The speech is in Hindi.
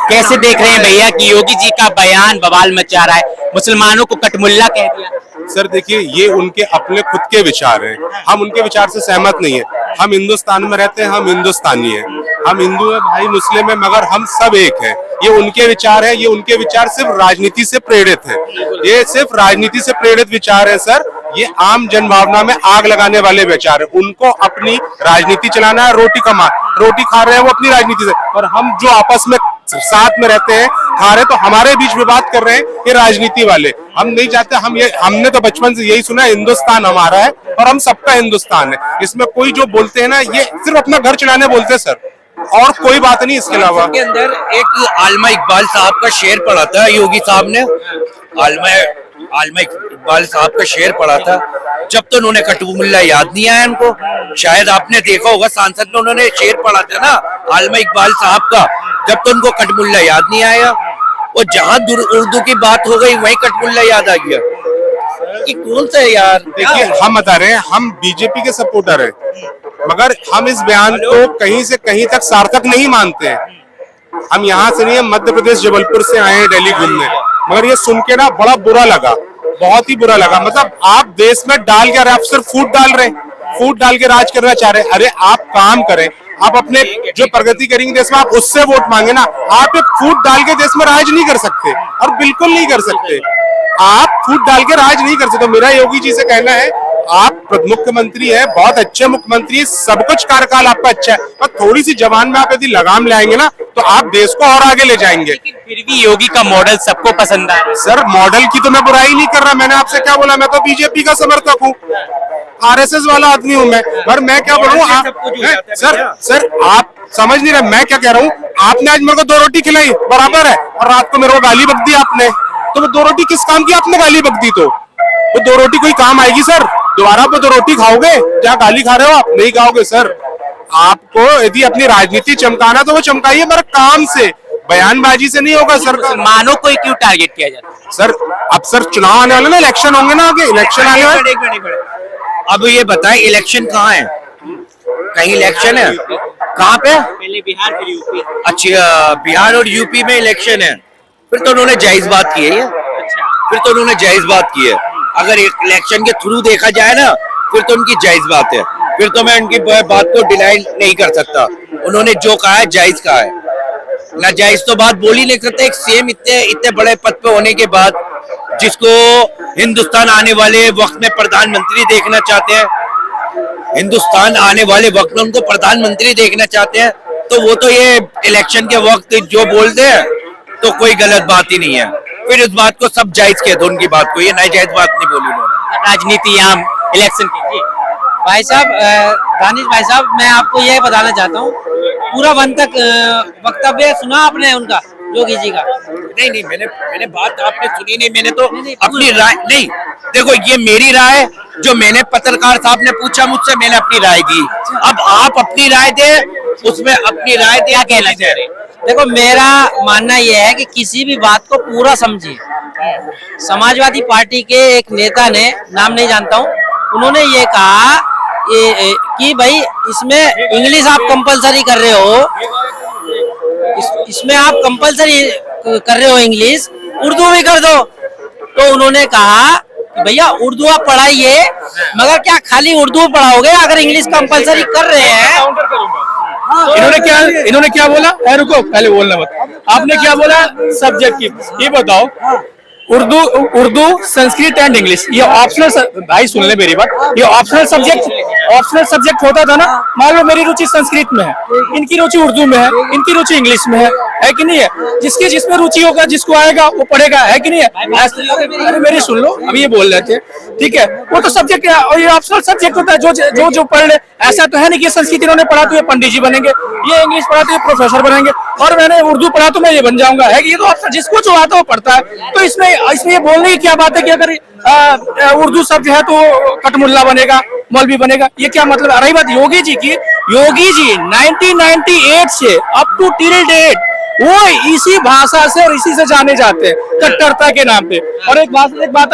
कैसे देख रहे हैं भैया कि योगी जी का बयान बवाल मचा रहा है, मुसलमानों को कटमुल्ला कह दिया। सर देखिए, ये उनके अपने खुद के विचार हैं, हम उनके विचार से सहमत नहीं है। हम हिंदुस्तान में रहते हैं, हम हिंदुस्तानी हैं, हम हिंदू हैं, भाई मुस्लिम है, मगर हम सब एक हैं। ये उनके विचार है, ये उनके विचार सिर्फ राजनीति से प्रेरित है, ये सिर्फ राजनीति से प्रेरित विचार है सर। ये आम जनभावना में आग लगाने वाले विचार है। उनको अपनी राजनीति चलाना है, रोटी खा रहे हैं वो अपनी राजनीति से, और हम जो आपस में साथ में रहते हैं, खा रहे, तो हमारे बीच विवाद कर रहे हैं ये राजनीति वाले। हम नहीं चाहते, हमने तो बचपन से यही सुना है, हिंदुस्तान हमारा है और हम सबका हिंदुस्तान है। इसमें कोई जो बोलते हैं ना, ये सिर्फ अपना घर चलाने बोलते हैं सर, और कोई बात नहीं इसके अलावा। के अंदर एक आलमा इकबाल साहब का शेर पढ़ा था योगी साहब ने, आलमा इकबाल साहब का शेर पढ़ा था। जब तो उन्होंने कटमुल्ला याद नहीं आया उनको, शायद आपने देखा होगा सांसद में उन्होंने शेर पढ़ा था ना आलमा इकबाल साहब का, जब तो उनको कटमुल्ला याद नहीं आया। और जहां उर्दू की बात हो गई वहीं कटमुल्ला याद आ गया। कि कौन सा है यार? देखिए, हम बता रहे हैं, हम बीजेपी के सपोर्टर हैं, मगर हम इस बयान को कहीं से कहीं तक सार्थक नहीं मानते हैं। हम यहाँ से नहीं, हम मध्य प्रदेश जबलपुर से आए हैं दिल्ली घूमने, मगर ये सुन के ना बड़ा बुरा लगा, बहुत ही बुरा लगा। मतलब आप देश में डाल के, आप सिर्फ फूट डाल रहे हैं, फूट डाल के राज करना चाह रहे हैं। अरे आप काम करें, आप अपने जो प्रगति करेंगे देश में, आप उससे वोट मांगे ना। आप एक फूट डाल के देश में राज नहीं कर सकते, और बिल्कुल नहीं कर सकते। आप फूट डाल के राज नहीं कर सकते। तो मेरा योगी जी से कहना है, आप मुख्यमंत्री हैं, बहुत अच्छे मुख्यमंत्री, सब कुछ कार्यकाल आपका अच्छा है, और थोड़ी सी जवान में आप यदि लगाम लाएंगे ना, तो आप देश को और आगे ले जाएंगे। फिर भी योगी का मॉडल सबको पसंद आया। सर मॉडल की तो मैं बुराई नहीं कर रहा, मैंने आपसे क्या बोला, मैं तो बीजेपी का समर्थक हूँ, आरएसएस वाला आदमी हूँ मैं। पर मैं क्या बोलूँ, सर आप समझ नहीं रहे मैं क्या कह रहा हूँ। आपने आज मेरे को 2 रोटी खिलाई, बराबर है, और रात को मेरे को गाली बक दी आपने, तो वो 2 रोटी किस काम की आपने गाली बक दी? तो वो 2 रोटी कोई काम आएगी सर? दोबारा वो 2 रोटी खाओगे जहाँ गाली खा रहे हो? आप नहीं खाओगे सर। आपको यदि अपनी राजनीति चमकाना तो वो चमकाइए, पर काम से, बयानबाजी से नहीं होगा सर। मुसलमानों को क्यों टारगेट किया जाता है सर? अब सर चुनाव आने वाले ना, इलेक्शन होंगे ना, आगे इलेक्शन आने वाले। अब ये बताएं, इलेक्शन कहाँ है? कहीं इलेक्शन है? कहाँ पे? पहले बिहार फिर यूपी। अच्छा, बिहार और यूपी में इलेक्शन है। फिर तो उन्होंने जायज बात की है ये। फिर तो उन्होंने जायज बात की है। अगर इलेक्शन के थ्रू देखा जाए ना, फिर तो उनकी जायज बात है। फिर तो मैं उनकी बात को डिनाई नहीं कर सकता। उन्होंने जो कहा है जायज कहा है, ना जायज तो बात बोल ही नहीं सकते। एक सीएम इतने बड़े पद पे होने के बाद, जिसको हिंदुस्तान आने वाले वक्त में प्रधानमंत्री देखना चाहते हैं, हिंदुस्तान आने वाले वक्त में उनको प्रधानमंत्री देखना चाहते हैं, तो वो तो ये इलेक्शन के वक्त जो बोलते हैं तो कोई गलत बात ही नहीं है। फिर इस बात को सब जायज कहते उनकी बात को, ये नाजायज बात नहीं बोली उन्होंने। राजनीति आम इलेक्शन की। भाई साहब, दानिश भाई साहब, मैं आपको यह बताना चाहता हूँ, पूरा वक्तव्य सुना आपने उनका, योगी जी का? नहीं, मैंने बात आपने सुनी नहीं, मैंने तो अपनी राय नहीं। देखो, ये मेरी राय, जो मैंने पत्रकार साहब ने पूछा मुझसे, मैंने अपनी राय दी। अब आप अपनी राय दे, उसमें अपनी राय दे। क्या कहना चाह रहे? देखो, मेरा मानना यह है कि किसी भी बात को पूरा समझिए। समाजवादी पार्टी के एक नेता ने, नाम नहीं जानता हूँ, उन्होंने ये कहा कि भाई इसमें इंग्लिश आप कंपलसरी कर रहे हो, इसमें आप कंपलसरी कर रहे हो इंग्लिश, उर्दू भी कर दो। तो उन्होंने कहा कि भैया उर्दू आप पढ़ाइए, मगर क्या खाली उर्दू पढ़ाओगे अगर इंग्लिश कंपलसरी कर रहे हैं? इन्होंने क्या बोला? रुको, पहले बोलना मत। आपने क्या बोला सब्जेक्ट की? ये बताओ, उर्दू, संस्कृत एंड इंग्लिश, ये ऑप्शनल। भाई सुन ले मेरी बात, ये ऑप्शनल सब्जेक्ट होता था ना। मान लो मेरी रुचि संस्कृत में है, इनकी रुचि उर्दू में है, इनकी रुचि इंग्लिश में है कि नहीं है? जिसमें रुचि होगा, जिसको आएगा वो पढ़ेगा, है कि नहीं है? अरे मेरी सुन लो, अभी ये बोल रहे थे, ठीक है? वो तो सब्जेक्ट है, और ये ऑप्शनल सब्जेक्ट होता है, जो पढ़ ले। ऐसा तो है नहीं कि संस्कृत इन्होंने पढ़ा तो ये पंडित जी बनेंगे, ये इंग्लिश पढ़ा तो ये प्रोफेसर बनेंगे, और मैंने उर्दू पढ़ा तो मैं ये बन जाऊंगा, है कि? ये तो ऑप्शन, जिसको जो आता है वो पढ़ता है। तो इसमें ये बोलने की क्या बात है कि अगर उर्दू शब्द है तो कटमुल्ला बनेगा, मौलवी बनेगा? ये क्या मतलब? रही बात योगी जी की, योगी जी 1998 से अप टू टिल डेट वो इसी भाषा से और इसी से जाने जाते हैं, कट्टरता के नाम पे। और एक बात आप